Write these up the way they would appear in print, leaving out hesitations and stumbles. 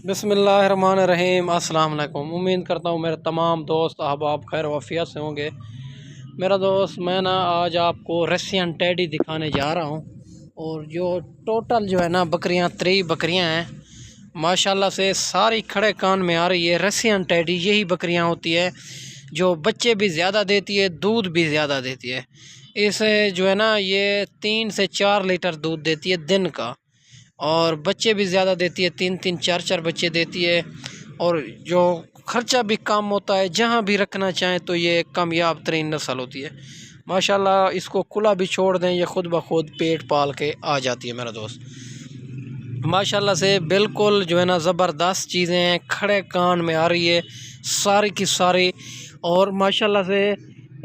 बिस्मिल्लाहिर्रहमानिर्रहीम। अस्सलाम वालेकुम। उम्मीद करता हूँ मेरे तमाम दोस्त अहबाब खैर वफ़ियत से होंगे। मेरा दोस्त मैं ना आज आपको रसियन टेडी दिखाने जा रहा हूँ। और जो टोटल जो है ना बकरियाँ 3 बकरियाँ हैं माशाल्लाह से सारी खड़े कान में आ रही है। रसियन टेडी यही बकरियाँ होती है जो बच्चे भी ज़्यादा देती है, दूध भी ज़्यादा देती है। इस जो है ना ये 3 से 4 लीटर दूध देती है दिन का, और बच्चे भी ज़्यादा देती है, 3-3 4-4 बच्चे देती है। और जो ख़र्चा भी कम होता है, जहाँ भी रखना चाहें तो ये कामयाब तरीन नस्ल होती है माशाल्लाह। इसको खुला भी छोड़ दें ये ख़ुद ब खुद पेट पाल के आ जाती है मेरा दोस्त। माशाल्लाह से बिल्कुल जो है ना ज़बरदस्त चीज़ें हैं, खड़े कान में आ रही है सारी की सारी। और माशाल्लाह से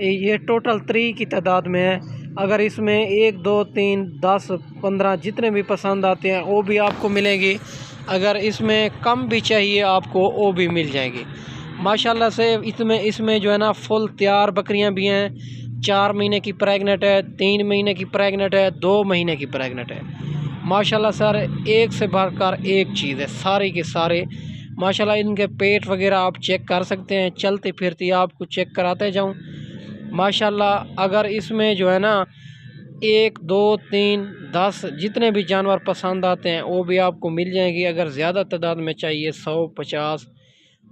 ये टोटल 3 की तादाद में है। अगर इसमें 1 2 3 10 15 जितने भी पसंद आते हैं वो भी आपको मिलेंगी। अगर इसमें कम भी चाहिए आपको वो भी मिल जाएगी माशाल्लाह से। इसमें जो है ना फुल तैयार बकरियां भी हैं। 4 महीने की प्रेग्नेंट है, 3 महीने की प्रेग्नेंट है, 2 महीने की प्रेग्नेंट है माशाल्लाह। सर एक से बढ़कर एक चीज़ है सारी के सारे माशाल्लाह। इनके पेट वगैरह आप चेक कर सकते हैं, चलती फिरती आपको चेक कराते जाऊं माशाल्लाह। अगर इसमें जो है ना 1 2 3 10 जितने भी जानवर पसंद आते हैं वो भी आपको मिल जाएंगी। अगर ज़्यादा तादाद में चाहिए 100 50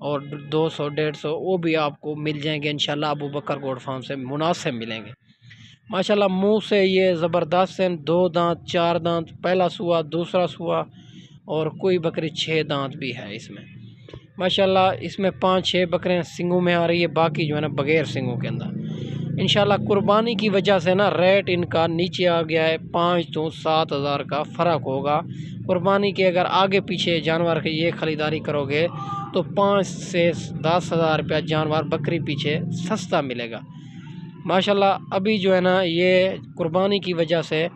और 200 150 वो भी आपको मिल जाएंगे इंशाल्लाह। अबू बकर गोट फार्म से मुनासिब मिलेंगे माशाल्लाह। मुंह से ये ज़बरदस्त हैं, 2 दांत 4 दांत, पहला सुआ दूसरा सुआ, और कोई बकरी 6 दांत भी है इसमें माशाल्लाह। इसमें 5-6 बकरें सिंगों में आ रही है, बाकी जो है ना बगैर सिंगों के अंदर इंशाल्लाह। कुर्बानी की वजह से ना रेट इनका नीचे आ गया है। 5 तो 7 हज़ार का फ़र्क होगा कुर्बानी के। अगर आगे पीछे जानवर की ये ख़रीदारी करोगे तो 5 से 10 हज़ार रुपया जानवर बकरी पीछे सस्ता मिलेगा माशाल्लाह। अभी जो है ना ये कुर्बानी की वजह से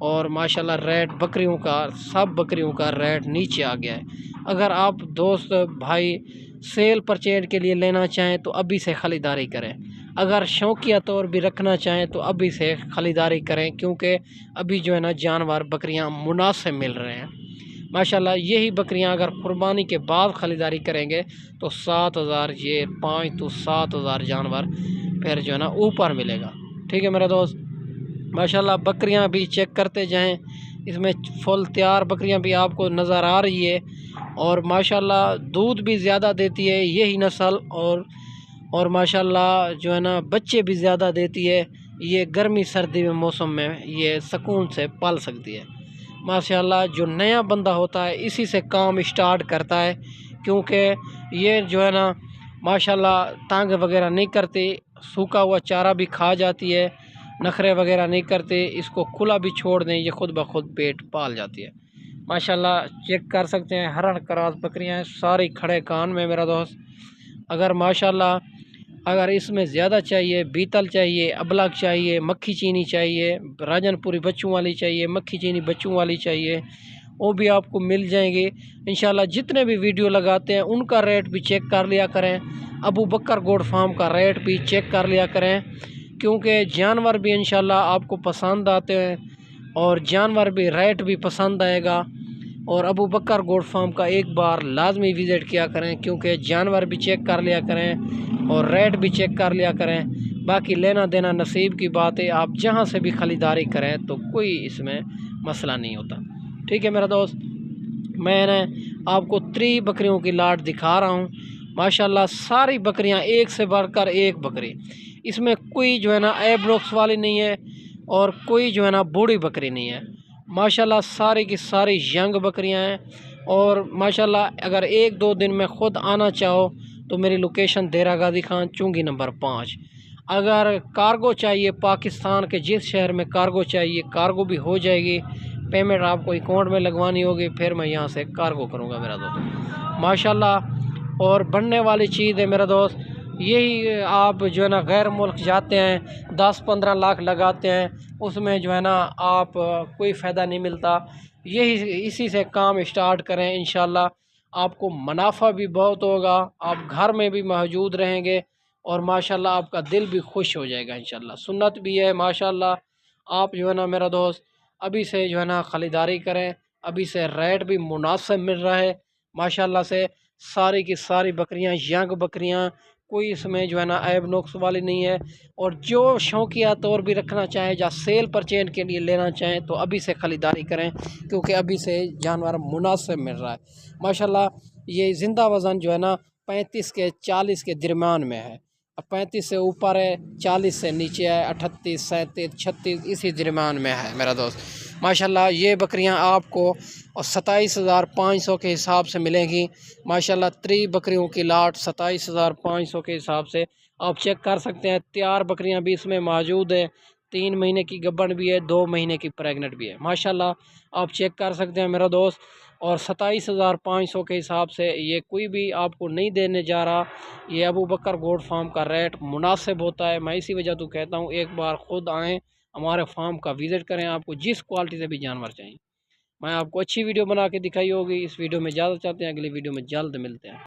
और माशाल्लाह रेट बकरियों का, सब बकरियों का रेट नीचे आ गया है। अगर आप दोस्त भाई सेल परचेज के लिए लेना चाहें तो अभी से ख़रीदारी करें। अगर शौकिया तौर भी रखना चाहें तो अभी से ख़रीदारी करें, क्योंकि अभी जो है ना जानवर बकरियां मुनासिब मिल रहे हैं माशाल्लाह। यही बकरियां अगर कुर्बानी के बाद ख़रीदारी करेंगे तो 7 हज़ार, ये 5 तो 7 हज़ार जानवर फिर जो है ना ऊपर मिलेगा। ठीक है मेरा दोस्त माशाल्लाह। बकरियां भी चेक करते जाएं, इसमें फुल तैयार बकरियां भी आपको नज़र आ रही है। और माशाल्लाह दूध भी ज़्यादा देती है यही नस्ल, और माशाल्लाह जो है ना बच्चे भी ज़्यादा देती है। ये गर्मी सर्दी में मौसम में ये सुकून से पाल सकती है माशाल्लाह। जो नया बंदा होता है इसी से काम स्टार्ट करता है, क्योंकि ये जो है ना माशाल्लाह तंग वगैरह नहीं करती, सूखा हुआ चारा भी खा जाती है, नखरे वगैरह नहीं करते। इसको खुला भी छोड़ दें ये खुद ब खुद पेट पाल जाती है माशाल्लाह। चेक कर सकते हैं हरण क्रास बकरियां हैं सारी खड़े कान में मेरा दोस्त। अगर माशाल्लाह अगर इसमें ज़्यादा चाहिए, बीतल चाहिए, अबलग चाहिए, मक्खी चीनी चाहिए, राजनपुरी बच्चों वाली चाहिए, मक्खी चीनी बच्चों वाली चाहिए, वो भी आपको मिल जाएंगे इंशाल्लाह। जितने भी वीडियो लगाते हैं उनका रेट भी चेक कर लिया करें, अबू बकर गोट फार्म का रेट भी चेक कर लिया करें, क्योंकि जानवर भी इंशाल्लाह आपको पसंद आते हैं और जानवर भी रेट भी पसंद आएगा। और अबू बकर गोट फार्म का एक बार लाजमी विज़िट किया करें, क्योंकि जानवर भी चेक कर लिया करें और रेट भी चेक कर लिया करें। बाकी लेना देना नसीब की बात है, आप जहां से भी ख़रीदारी करें तो कोई इसमें मसला नहीं होता। ठीक है मेरा दोस्त, मैंने आपको 3 बकरियों की लाट दिखा रहा हूँ माशाल्लाह। सारी बकरियाँ एक से बढ़कर एक बकरी, इसमें कोई जो है ना एब्रोक्स वाली नहीं है और कोई जो है ना बूढ़ी बकरी नहीं है माशाल्लाह। सारी की सारी यंग बकरियां हैं। और माशाल्लाह अगर 1-2 दिन में ख़ुद आना चाहो तो मेरी लोकेशन देरा गाजी खान चुंगी नंबर 5। अगर कार्गो चाहिए पाकिस्तान के जिस शहर में कार्गो चाहिए कार्गो भी हो जाएगी। पेमेंट आपको अकाउंट में लगवानी होगी, फिर मैं यहाँ से कार्गो करूँगा मेरा दोस्त माशाल्लाह। और बनने वाली चीज़ है मेरा दोस्त यही। आप जो है ना गैर मुल्क जाते हैं 10-15 लाख लगाते हैं, उसमें जो है ना आप कोई फ़ायदा नहीं मिलता। यही इसी से काम स्टार्ट करें इंशाल्लाह, आपको मुनाफा भी बहुत होगा, आप घर में भी मौजूद रहेंगे और माशाल्लाह आपका दिल भी खुश हो जाएगा इंशाल्लाह। सुन्नत भी है माशाल्लाह। आप जो है ना मेरा दोस्त अभी से जो है ना ख़रीदारी करें, अभी से रेट भी मुनासिब मिल रहा है माशाल्लाह से सारी की सारी बकरियां यंग बकरियां, कोई इसमें जो है ना ऐब नुक्स वाली नहीं है। और जो शौकिया तौर भी रखना चाहें या सेल परचेज के लिए लेना चाहें तो अभी से ख़रीदारी करें, क्योंकि अभी से जानवर मुनासिब मिल रहा है माशाल्लाह। ये ज़िंदा वज़न जो है ना 35 के 40 के दरमियान में है। अब 35 से ऊपर है, 40 से नीचे है, 38 37 36 इसी दरमियान में है मेरा दोस्त। माशाल्लाह ये बकरियां आपको और 27,500 के हिसाब से मिलेंगी माशाल्लाह। 3 बकरियों की लाट 27,500 के हिसाब से आप चेक कर सकते हैं। तैयार बकरियां भी इसमें मौजूद है, 3 महीने की गब्बन भी है, 2 महीने की प्रेग्नेंट भी है माशाल्लाह। आप चेक कर सकते हैं मेरा दोस्त। और 27,500 के हिसाब से ये कोई भी आपको नहीं देने जा रहा। ये अबू बकर गोट फार्म का रेट मुनासिब होता है। मैं इसी वजह तो कहता हूँ एक बार ख़ुद आएँ, हमारे फार्म का विज़िट करें, आपको जिस क्वालिटी से भी जानवर चाहिए। मैं आपको अच्छी वीडियो बना के दिखाई होगी। इस वीडियो में ज़्यादा चाहते हैं, अगली वीडियो में जल्द मिलते हैं।